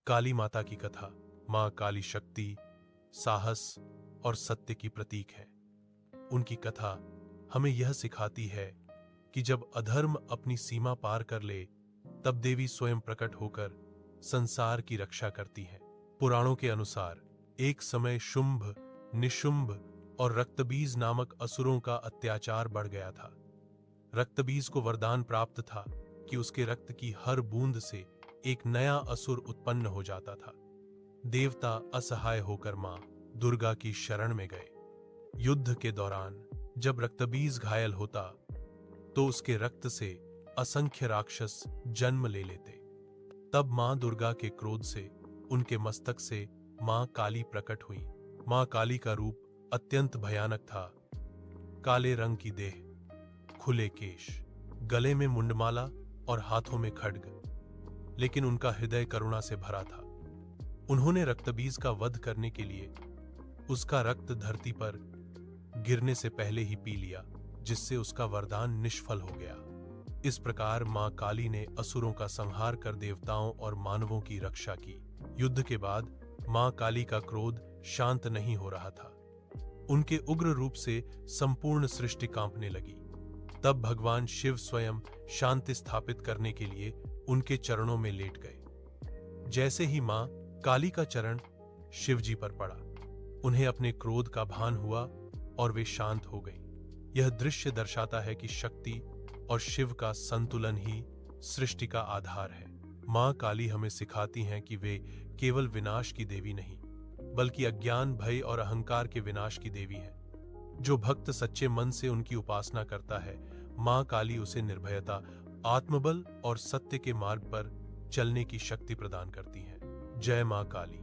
काली माता की कथा। मां काली शक्ति, साहस और सत्य की प्रतीक है। उनकी कथा हमें यह सिखाती है कि जब अधर्म अपनी सीमा पार कर ले, तब देवी स्वयं प्रकट होकर संसार की रक्षा करती हैं। पुराणों के अनुसार एक समय शुंभ, निशुंभ और रक्तबीज नामक असुरों का अत्याचार बढ़ गया था। रक्तबीज को वरदान प्राप्त था कि उसके रक्त की हर बूंद से एक नया असुर उत्पन्न हो जाता था। देवता असहाय होकर मां दुर्गा की शरण में गए। युद्ध के दौरान जब रक्तबीज घायल होता, तो उसके रक्त से असंख्य राक्षस जन्म ले लेते। तब मां दुर्गा के क्रोध से उनके मस्तक से मां काली प्रकट हुई। मां काली का रूप अत्यंत भयानक था। काले रंग की देह, खुले केश, गले में मुंडमाला और हाथों में खड्ग, लेकिन उनका हृदय करुणा से भरा था। उन्होंने रक्तबीज का वध करने के लिए उसका रक्त धरती पर गिरने से पहले ही पी लिया, जिससे उसका वरदान निष्फल हो गया। इस प्रकार मां काली ने असुरों का संहार कर देवताओं और मानवों की रक्षा की। युद्ध के बाद मां काली का क्रोध शांत नहीं हो रहा था। उनके उग्र रूप से संपूर्ण सृष्टि कांपने लगी। तब भगवान शिव स्वयं शांति स्थापित करने के लिए उनके चरणों में लेट गए। जैसे ही मां काली का चरण शिवजी पर पड़ा, उन्हें अपने क्रोध का भान हुआ और वे शांत हो गईं। यह दृश्य दर्शाता है कि शक्ति और शिव का संतुलन ही सृष्टि का आधार है। मां काली हमें सिखाती हैं कि वे केवल विनाश की देवी नहीं, बल्कि अज्ञान, भय और अहंकार के विनाश की देवी हैं। जो भक्त सच्चे मन से उनकी उपासना करता है, मां काली उसे निर्भयता, आत्मबल और सत्य के मार्ग पर चलने की शक्ति प्रदान करती हैं। जय मां काली।